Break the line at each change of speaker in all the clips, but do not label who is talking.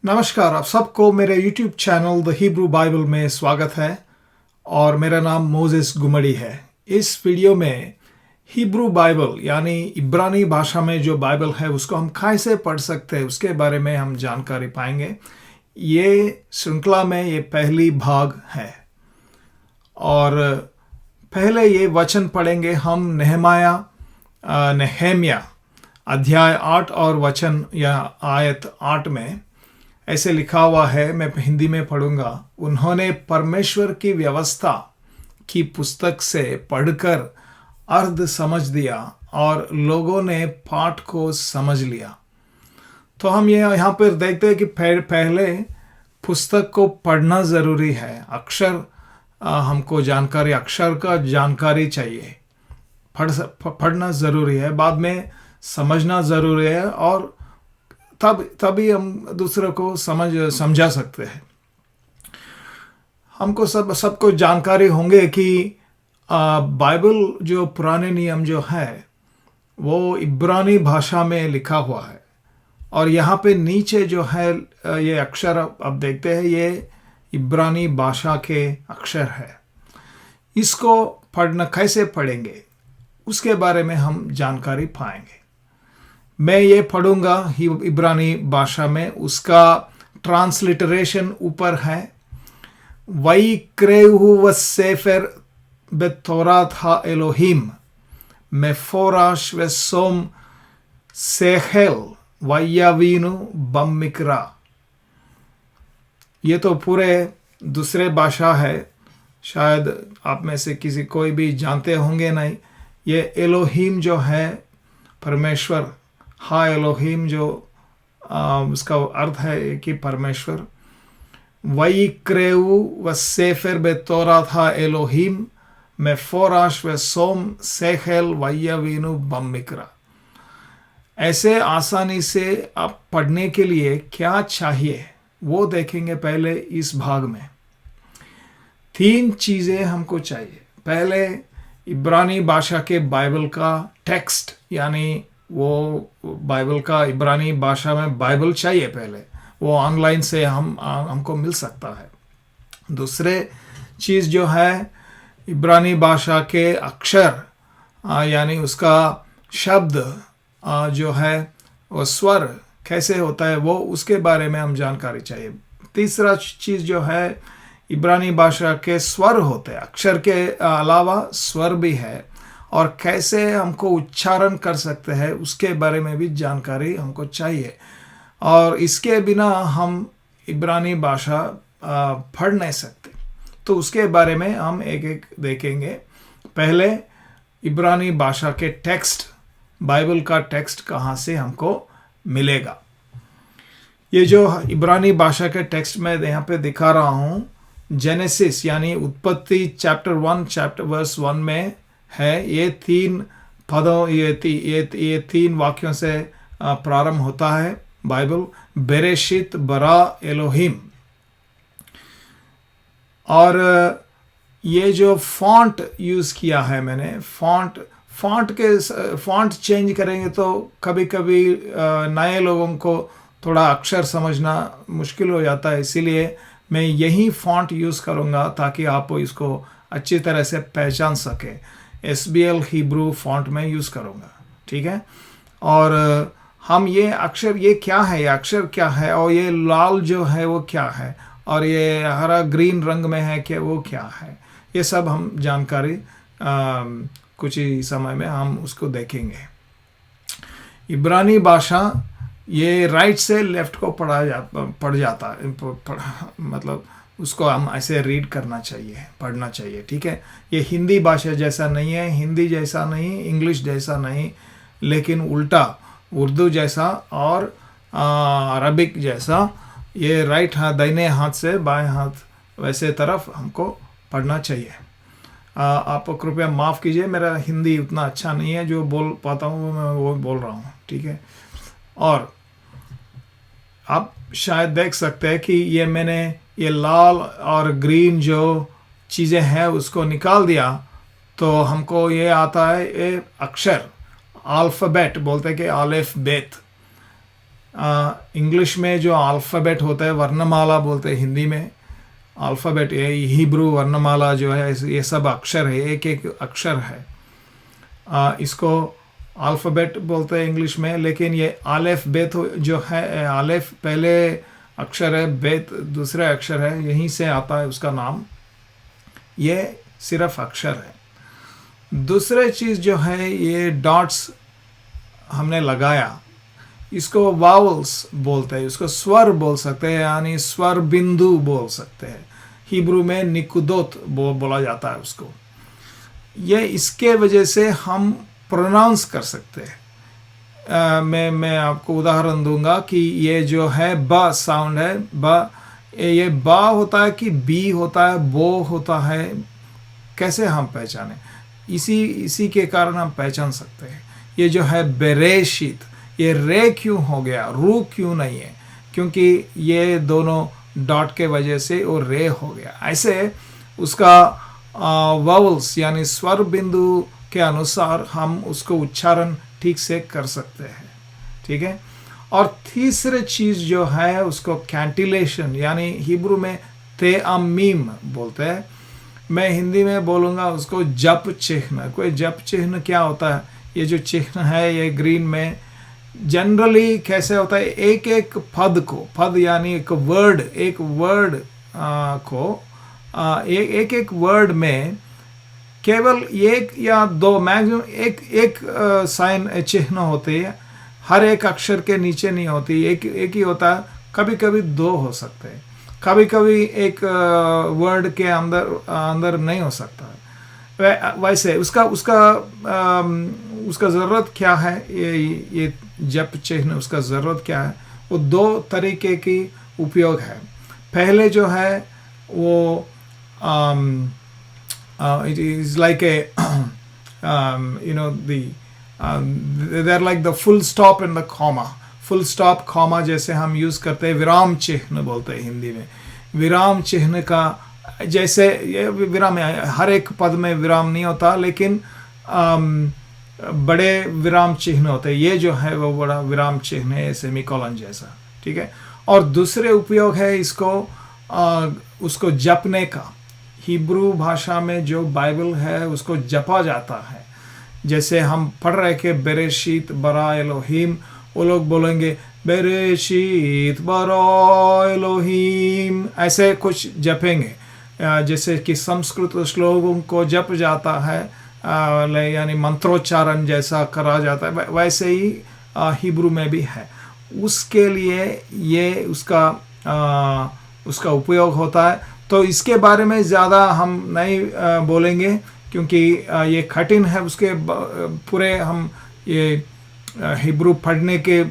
नमस्कार, आप सबको मेरे YouTube channel the Hebrew Bible में स्वागत है और मेरा नाम मोजेस गुमड़ी है। इस वीडियो में हिब्रू बाइबल यानी इब्रानी भाषा में जो बाइबल है उसको हम कैसे पढ़ सकते हैं उसके बारे में हम जानकारी पाएंगे। ये श्रृंखला में ये पहली भाग है और पहले ये वचन पढ़ेंगे हम नेहेमिया अध्याय 8 और वचन या आयत 8 में ऐसे लिखा हुआ है। मैं हिंदी में पढ़ूंगा। उन्होंने परमेश्वर की व्यवस्था की पुस्तक से पढ़कर अर्थ समझ दिया और लोगों ने पाठ को समझ लिया। तो हम ये यहाँ पर देखते हैं कि पहले पुस्तक को पढ़ना ज़रूरी है। अक्षर हमको जानकारी, अक्षर का जानकारी चाहिए, पढ़ना ज़रूरी है, बाद में समझना ज़रूरी है और तभी हम दूसरे को समझा सकते हैं। हमको सबको जानकारी होंगे कि बाइबल जो पुराने नियम जो है वो इब्रानी भाषा में लिखा हुआ है और यहाँ पे नीचे जो है ये अक्षर अब देखते हैं, ये इब्रानी भाषा के अक्षर है। इसको पढ़ना कैसे पढ़ेंगे उसके बारे में हम जानकारी पाएंगे। मैं ये पढ़ूंगा इब्रानी भाषा में, उसका ट्रांसलिटरेशन ऊपर है। वैक्रेहु वसेफर बेतौरात हा एलोहिम मेफोराश वेसोम सेहेल वयावीनु बम्मिकरा। ये तो पूरे दूसरे भाषा है, शायद आप में से किसी कोई भी जानते होंगे नहीं। ये एलोहिम जो है परमेश्वर, हा एलोहिम जो उसका अर्थ है कि परमेश्वर। वैक्रेउ व सेफर बेतौरात हा एलोहिम मेफोराश व सोम सेखेल वयवीनु बम्मिकरा। ऐसे आसानी से आप पढ़ने के लिए क्या चाहिए वो देखेंगे पहले इस भाग में। 3 चीज़ें हमको चाहिए। पहले इब्रानी भाषा के बाइबल का टेक्स्ट, यानी वो बाइबल का इब्रानी भाषा में बाइबल चाहिए। पहले वो ऑनलाइन से हमको मिल सकता है। दूसरे चीज़ जो है इब्रानी भाषा के अक्षर यानी उसका शब्द जो है वो स्वर कैसे होता है वो उसके बारे में हम जानकारी चाहिए। तीसरा चीज़ जो है इब्रानी भाषा के स्वर होते हैं, अक्षर के अलावा स्वर भी है और कैसे हमको उच्चारण कर सकते हैं उसके बारे में भी जानकारी हमको चाहिए। और इसके बिना हम इब्रानी भाषा पढ़ नहीं सकते। तो उसके बारे में हम एक एक देखेंगे। पहले इब्रानी भाषा के टेक्स्ट, बाइबल का टेक्स्ट कहाँ से हमको मिलेगा। ये जो इब्रानी भाषा के टेक्स्ट मैं यहाँ पे दिखा रहा हूँ, जेनेसिस यानी उत्पत्ति चैप्टर 1 वर्स 1 में है। ये 3 पदों, ये 3 वाक्यों से प्रारंभ होता है बाइबल। बेरेशित बरा एलोहिम। और ये जो फॉन्ट यूज़ किया है मैंने, फॉन्ट चेंज करेंगे तो कभी कभी नए लोगों को थोड़ा अक्षर समझना मुश्किल हो जाता है। इसीलिए मैं यही फॉन्ट यूज़ करूँगा ताकि आप इसको अच्छी तरह से पहचान सके। SBL हिब्रू फॉन्ट में यूज़ करूँगा, ठीक है। और हम ये अक्षर, ये क्या है, ये अक्षर क्या है, और ये लाल जो है वो क्या है, और ये हरा ग्रीन रंग में है क्या, वो क्या है, ये सब हम जानकारी कुछ ही समय में हम उसको देखेंगे। इब्रानी भाषा ये राइट से लेफ्ट को पढ़ जाता है, मतलब उसको हम ऐसे रीड करना चाहिए, पढ़ना चाहिए, ठीक है। ये हिंदी भाषा जैसा नहीं है, हिंदी जैसा नहीं, इंग्लिश जैसा नहीं, लेकिन उल्टा उर्दू जैसा और अरबिक जैसा। ये राइट हाथ, दाहिने हाथ से बाएं हाथ वैसे तरफ हमको पढ़ना चाहिए। आप कृपया माफ़ कीजिए, मेरा हिंदी उतना अच्छा नहीं है, जो बोल पाता हूँ मैं वो बोल रहा हूँ, ठीक है। और आप शायद देख सकते हैं कि ये मैंने ये लाल और ग्रीन जो चीज़ें हैं उसको निकाल दिया तो हमको ये आता है ये अक्षर, अल्फ़ाबेट बोलते हैं कि अलिफ बेत। इंग्लिश में जो अल्फ़ाबेट होता है, वर्णमाला बोलते हैं हिंदी में, अल्फ़ाबेट, ये हिब्रू वर्णमाला जो है, ये सब अक्षर है, एक एक अक्षर है, इसको अल्फ़ाबेट बोलते हैं इंग्लिश में। लेकिन ये आलेफ बेत जो है, आलेफ पहले अक्षर है, बेत दूसरा अक्षर है, यहीं से आता है उसका नाम। ये सिर्फ अक्षर है। दूसरे चीज़ जो है, ये डॉट्स हमने लगाया, इसको वावल्स बोलते हैं, इसको स्वर बोल सकते हैं, यानी स्वर बिंदु बोल सकते हैं। हिब्रू में निकुदोत बोला जाता है उसको। ये इसके वजह से हम प्रोनाउंस कर सकते हैं। मैं आपको उदाहरण दूंगा कि ये जो है ब साउंड है, ब, ये बा होता है कि बी होता है, बो होता है, कैसे हम पहचाने? इसी के कारण हम पहचान सकते हैं। ये जो है बेरेशित, ये रे क्यों हो गया, रू क्यों नहीं है? क्योंकि ये दोनों डॉट के वजह से वो रे हो गया। ऐसे उसका वावल्स यानी स्वर बिंदु के अनुसार हम उसको उच्चारण ठीक से कर सकते हैं, ठीक है। और तीसरी चीज़ जो है उसको कैंटिलेशन, यानी हिब्रू में ते मीम बोलते हैं, मैं हिंदी में बोलूँगा उसको जप चिन्ह। कोई जप चिन्ह क्या होता है? ये जो चिन्ह है ये ग्रीन में जनरली कैसे होता है, एक एक पद को, पद यानी एक वर्ड को एक एक वर्ड में केवल एक या दो, मैक्सिमम एक साइन चिन्ह होते हैं, हर एक अक्षर के नीचे नहीं होती, एक ही होता है। कभी कभी दो हो सकते हैं, कभी कभी एक वर्ड के अंदर नहीं हो सकता। वैसे उसका ज़रूरत क्या है, ये जप चिन्ह उसका ज़रूरत क्या है? वो दो तरीके की उपयोग है। पहले जो है वो it is like a they're like the full stop and the comma, full stop comma जैसे हम यूज करते हैं, विराम चिन्ह बोलते हैं हिंदी में। विराम चिन्ह का जैसे ये विराम, हर एक पद में विराम नहीं होता, लेकिन बड़े विराम चिन्ह होते हैं। ये जो है वो बड़ा विराम चिन्ह है, सेमीकोलन जैसा, ठीक है। और दूसरे उपयोग है इसको उसको जपने का। हिब्रू भाषा में जो बाइबल है उसको जपा जाता है। जैसे हम पढ़ रहे कि बेरेशीत बरा एलोहिम, वो लोग बोलेंगे बेरेशीत बरा एलोहिम, ऐसे कुछ जपेंगे, जैसे कि संस्कृत श्लोकों को जप जाता है, यानी मंत्रोच्चारण जैसा करा जाता है, वैसे ही हिब्रू में भी है। उसके लिए ये उसका उपयोग होता है। तो इसके बारे में ज़्यादा हम नहीं बोलेंगे, क्योंकि ये कठिन है। उसके पूरे हम ये हिब्रू पढ़ने के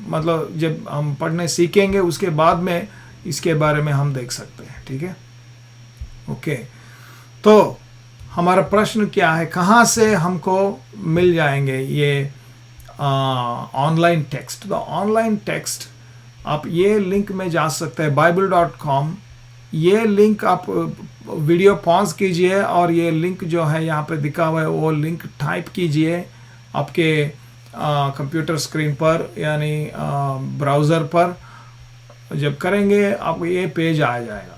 मतलब जब हम पढ़ने सीखेंगे उसके बाद में इसके बारे में हम देख सकते हैं, ठीक है। ओके, तो हमारा प्रश्न क्या है, कहाँ से हमको मिल जाएंगे ये ऑनलाइन टेक्स्ट? तो ऑनलाइन टेक्स्ट आप ये लिंक में जा सकते हैं, bible.com। ये लिंक आप वीडियो पॉज कीजिए और ये लिंक जो है यहाँ पे दिखा हुआ है वो लिंक टाइप कीजिए आपके कंप्यूटर स्क्रीन पर, यानी ब्राउज़र पर। जब करेंगे आपको ये पेज आ जाएगा।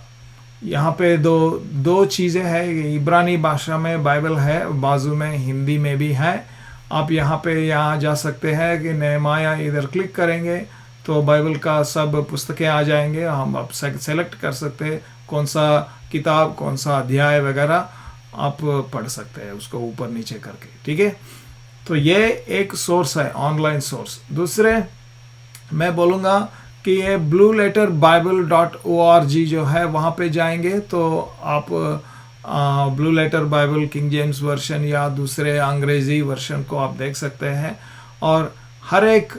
यहाँ पे दो चीज़ें हैं। इब्रानी भाषा में बाइबल है, बाजू में हिंदी में भी है। आप यहाँ जा सकते हैं कि नेहमाया, इधर क्लिक करेंगे तो बाइबल का सब पुस्तकें आ जाएंगे। हम आप सेलेक्ट कर सकते हैं कौन सा किताब, कौन सा अध्याय वगैरह आप पढ़ सकते हैं उसको ऊपर नीचे करके, ठीक है। तो ये एक सोर्स है, ऑनलाइन सोर्स। दूसरे मैं बोलूँगा कि ये blueletterbible.org जो है वहाँ पे जाएंगे तो आप blue letter Bible King James version या दूसरे अंग्रेज़ी वर्शन को आप देख सकते हैं। और हर एक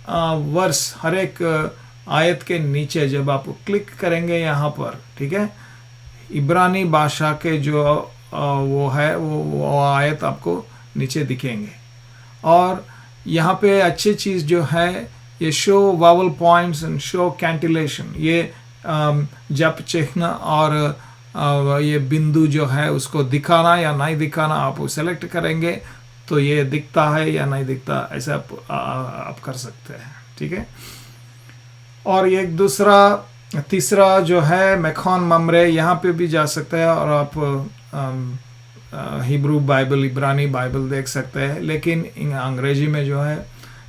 वर्स, हर एक आयत के नीचे जब आप क्लिक करेंगे यहाँ पर, ठीक है, इब्रानी भाषा के जो वो है वो आयत आपको नीचे दिखेंगे। और यहाँ पे अच्छी चीज़ जो है ये show vowel points and show cantillation, ये जप चिन्ह और ये बिंदु जो है उसको दिखाना या नहीं दिखाना आप सेलेक्ट करेंगे तो ये दिखता है या नहीं दिखता, ऐसा आप कर सकते हैं, ठीक है। और एक दूसरा तीसरा जो है मेखॉन ममरे, यहाँ पे भी जा सकते हैं और आप हिब्रू बाइबल, इब्रानी बाइबल देख सकते हैं। लेकिन अंग्रेजी में जो है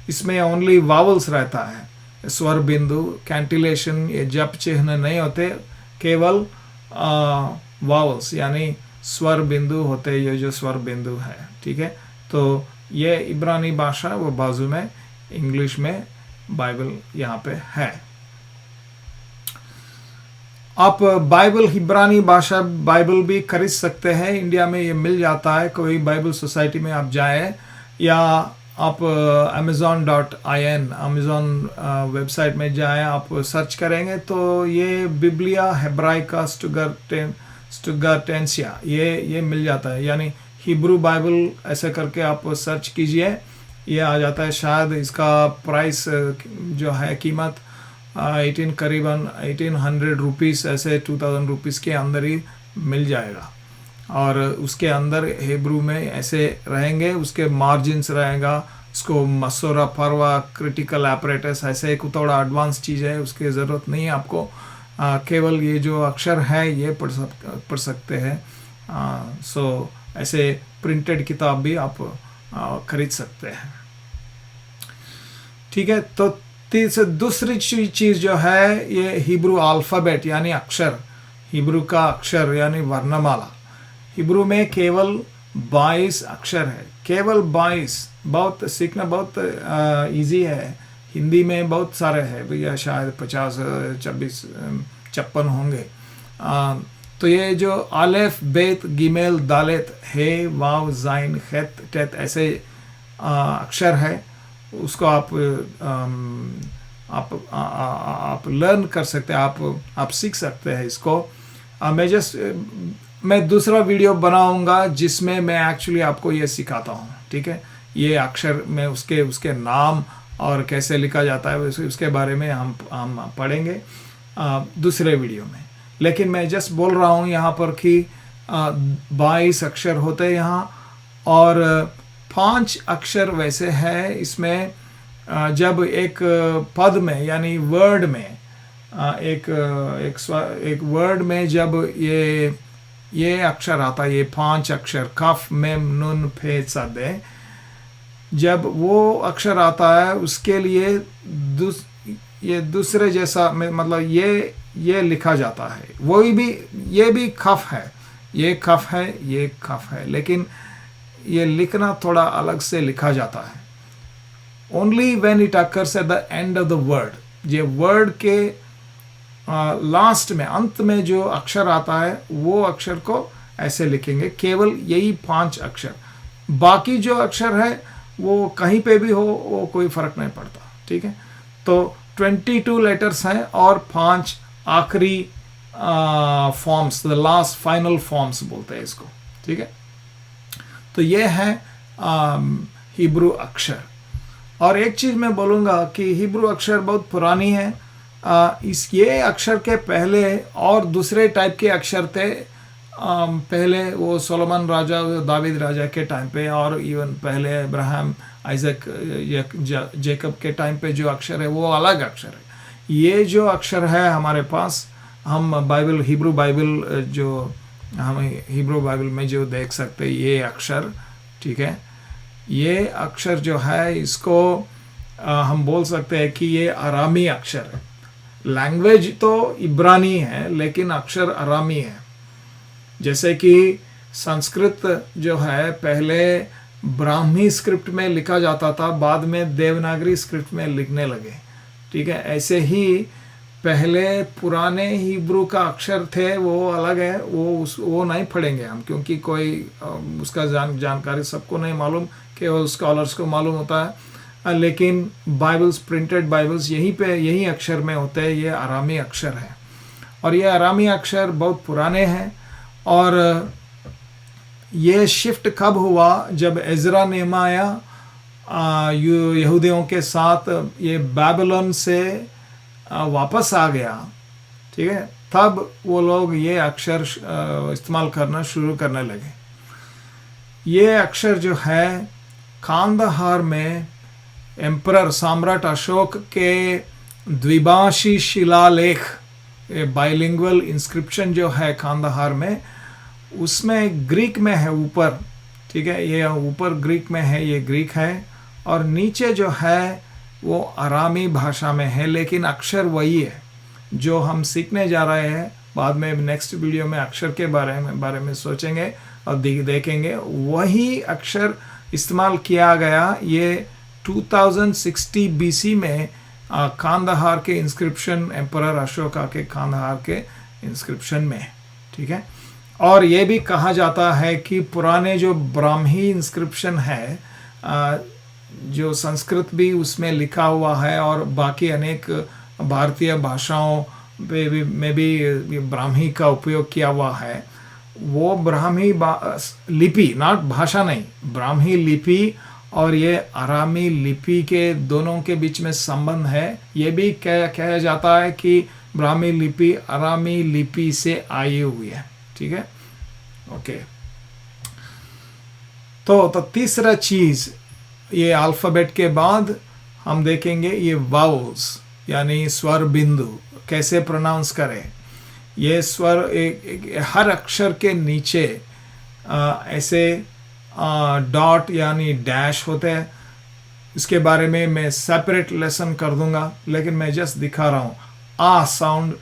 इसमें ओनली वावल्स रहता है, स्वर बिंदु, कैंटिलेशन, ये जप चिन्ह नहीं होते, केवल वावल्स यानी स्वर बिंदु होते, ये जो स्वर बिंदु है। ठीक है, तो ये इब्रानी भाषा, वो बाजू में इंग्लिश में बाइबल यहाँ पे है। आप बाइबल इब्रानी भाषा बाइबल भी खरीद सकते हैं, इंडिया में ये मिल जाता है। कोई बाइबल सोसाइटी में आप जाएं या आप amazon.in अमेज़ॉन वेबसाइट में जाएं, आप सर्च करेंगे तो ये बिब्लिया हेब्राइका स्टुगार्टेंसिया ये मिल जाता है, यानी हिब्रू बाइबल ऐसे करके आप सर्च कीजिए, ये आ जाता है। शायद इसका प्राइस जो है कीमत करीबन 1800 रुपीज़, ऐसे 2000 रुपीज़ के अंदर ही मिल जाएगा। और उसके अंदर हिब्रू में ऐसे रहेंगे, उसके मार्जिन्स रहेगा, उसको मसोरा परवा क्रिटिकल ऑपरेटर्स ऐसे एक थोड़ा एडवांस चीज़ है, उसकी ज़रूरत नहीं है आपको। केवल ये जो अक्षर है ये पढ़ सकते हैं। सो ऐसे प्रिंटेड किताब भी आप खरीद सकते हैं। ठीक है, तो दूसरी चीज़ जो है ये हिब्रू अल्फ़ाबेट यानी अक्षर, हिब्रू का अक्षर यानी वर्णमाला। हिब्रू में केवल 22 अक्षर है, केवल 22। बहुत सीखना बहुत इजी है। हिंदी में बहुत सारे हैं भैया, शायद 50 26 56 होंगे। तो ये जो आलेफ बेत गिमेल दालेत हे वाव जाइन खेत टेत ऐसे अक्षर है, उसको आप लर्न कर सकते हैं, आप सीख सकते हैं इसको। मैं दूसरा वीडियो बनाऊंगा जिसमें मैं एक्चुअली आपको ये सिखाता हूँ। ठीक है, ये अक्षर में उसके नाम और कैसे लिखा जाता है उसके बारे में हम पढ़ेंगे दूसरे वीडियो में। लेकिन मैं जस्ट बोल रहा हूँ यहाँ पर कि 22 अक्षर होते हैं यहाँ, और 5 अक्षर वैसे है इसमें जब एक पद में यानी वर्ड में एक वर्ड में जब ये अक्षर आता है, ये 5 अक्षर कफ मेम नून फे सदे, जब वो अक्षर आता है उसके लिए ये दूसरे जैसा मतलब ये लिखा जाता है। वही भी ये भी कफ है, ये कफ है, ये कफ है, लेकिन ये लिखना थोड़ा अलग से लिखा जाता है। Only when it occurs at the end of the word, ये वर्ड के लास्ट में अंत में जो अक्षर आता है वो अक्षर को ऐसे लिखेंगे, केवल यही 5 अक्षर। बाकी जो अक्षर है वो कहीं पे भी हो, वो कोई फर्क नहीं पड़ता। ठीक है, तो 22 लेटर्स हैं और 5 आखिरी forms, the last final forms बोलते हैं इसको। ठीक है, तो ये है हिब्रू अक्षर। और एक चीज़ मैं बोलूँगा कि हिब्रू अक्षर बहुत पुरानी है। ये अक्षर के पहले और दूसरे टाइप के अक्षर थे। पहले वो सोलोमन राजा, दावीद राजा के टाइम पे, और इवन पहले अब्राहम, आइजक, जेकब के टाइम पे जो अक्षर है वो अलग अक्षर है। ये जो अक्षर है हमारे पास, हम बाइबल, हिब्रू बाइबल जो हम हिब्रू बाइबल में जो देख सकते हैं ये अक्षर, ठीक है, ये अक्षर जो है इसको हम बोल सकते हैं कि ये अरामी अक्षर है। लैंग्वेज तो इब्रानी है लेकिन अक्षर अरामी है। जैसे कि संस्कृत जो है पहले ब्राह्मी स्क्रिप्ट में लिखा जाता था, बाद में देवनागरी स्क्रिप्ट में लिखने लगे। ठीक है, ऐसे ही पहले पुराने हिब्रू का अक्षर थे वो अलग है, वो नहीं पढ़ेंगे हम, क्योंकि कोई उसका जानकारी सबको नहीं मालूम, केवल स्कॉलर्स को मालूम होता है। लेकिन बाइबल्स, प्रिंटेड बाइबल्स यही अक्षर में होते हैं। ये अरामी अक्षर है और ये अरामी अक्षर बहुत पुराने हैं। और ये शिफ्ट कब हुआ, जब एजरा नेहमाया यहूदियों के साथ ये बाबिलोन से वापस आ गया, ठीक है, तब वो लोग ये अक्षर इस्तेमाल करना शुरू करने लगे। ये अक्षर जो है कांदाहार में एम्परर, सम्राट अशोक के द्विभाषी शिलालेख, ये बाइलिंगुअल इंस्क्रिप्शन जो है कांदाहार में, उसमें ग्रीक में है ऊपर, ठीक है, ये ऊपर ग्रीक में है, ये ग्रीक है, और नीचे जो है वो अरामी भाषा में है, लेकिन अक्षर वही है जो हम सीखने जा रहे हैं। बाद में नेक्स्ट वीडियो में अक्षर के बारे में सोचेंगे और देखेंगे। वही अक्षर इस्तेमाल किया गया ये 2060 BC में कांदाहार के इंस्क्रिप्शन, एम्परर अशोका के कांदाहार के इंस्क्रिप्शन में, ठीक है। और ये भी कहा जाता है कि पुराने जो ब्राह्मी इंस्क्रिप्शन है, जो संस्कृत भी उसमें लिखा हुआ है और बाकी अनेक भारतीय भाषाओं में भी ब्राह्मी का उपयोग किया हुआ है, वो ब्राह्मी लिपि, नॉट भाषा नहीं, ब्राह्मी लिपि और ये अरामी लिपि के दोनों के बीच में संबंध है। ये भी कहा जाता है कि ब्राह्मी लिपि अरामी लिपि से आई हुई है, ठीक है, ओके। तो तीसरा चीज, ये अल्फाबेट के बाद हम देखेंगे ये वावल्स यानी स्वर बिंदु कैसे प्रोनाउंस करें। ये स्वर हर अक्षर के नीचे ऐसे डॉट यानी डैश होते हैं। इसके बारे में मैं सेपरेट लेसन कर दूंगा, लेकिन मैं जस्ट दिखा रहा हूँ। आ साउंड,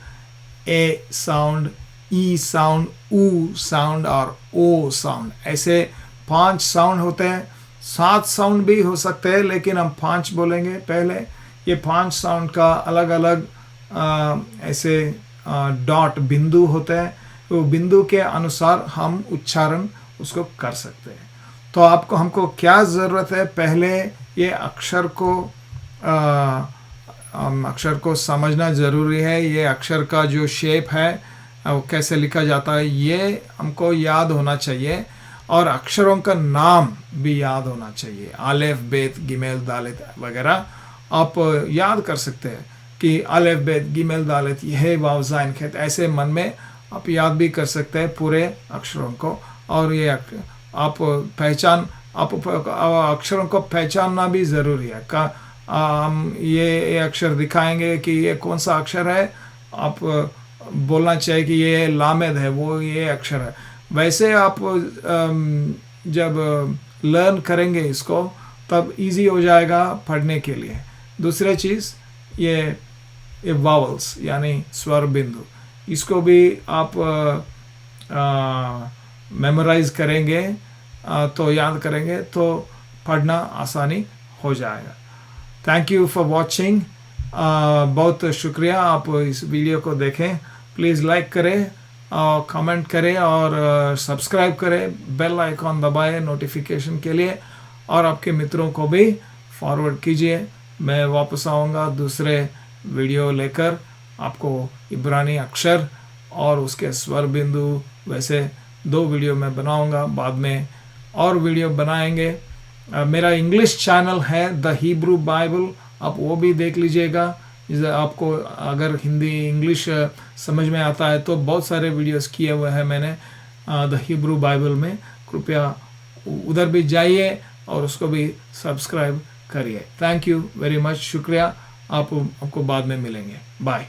ए साउंड, ई साउंड, ऊ साउंड और ओ साउंड, ऐसे 5 साउंड होते हैं। 7 साउंड भी हो सकते हैं, लेकिन हम 5 बोलेंगे पहले। ये 5 साउंड का अलग अलग ऐसे डॉट बिंदु होते हैं। वो बिंदु के अनुसार हम उच्चारण उसको कर सकते हैं। तो हमको क्या ज़रूरत है, पहले ये अक्षर को समझना ज़रूरी है। ये अक्षर का जो शेप है वो कैसे लिखा जाता है ये हमको याद होना चाहिए, और अक्षरों का नाम भी याद होना चाहिए। अलेफ, बेत, गिमेल, दालेत वगैरह आप याद कर सकते हैं कि अलेफ, बेत, गिमेल, दालेत, ये वाव, ज़ाइन, खेत, ऐसे मन में आप याद भी कर सकते हैं पूरे अक्षरों को। और ये आप अक्षरों को पहचानना भी ज़रूरी है। हम ये अक्षर दिखाएंगे कि ये कौन सा अक्षर है, आप बोलना चाहिए कि ये लामेद है, वो ये अक्षर है। वैसे आप जब लर्न करेंगे इसको, तब इजी हो जाएगा पढ़ने के लिए। दूसरी चीज़ ये वावल्स यानी स्वर बिंदु, इसको भी आप मेमोराइज करेंगे तो याद करेंगे तो पढ़ना आसानी हो जाएगा। Thank you for watching. बहुत शुक्रिया आप इस वीडियो को देखें। प्लीज़ लाइक करें और कमेंट करें और सब्सक्राइब करें, बेल आइकॉन दबाएं नोटिफिकेशन के लिए, और आपके मित्रों को भी फॉरवर्ड कीजिए। मैं वापस आऊँगा दूसरे वीडियो लेकर, आपको इब्रानी अक्षर और उसके स्वर बिंदु, वैसे 2 वीडियो मैं बनाऊंगा, बाद में और वीडियो बनाएंगे। मेरा इंग्लिश चैनल है द हिब्रू बाइबल, आप वो भी देख लीजिएगा। आपको अगर हिंदी इंग्लिश समझ में आता है तो बहुत सारे वीडियोस किए हुए हैं मैंने द हिब्रू बाइबल में, कृपया उधर भी जाइए और उसको भी सब्सक्राइब करिए। थैंक यू वेरी मच, शुक्रिया। आपको बाद में मिलेंगे, बाय।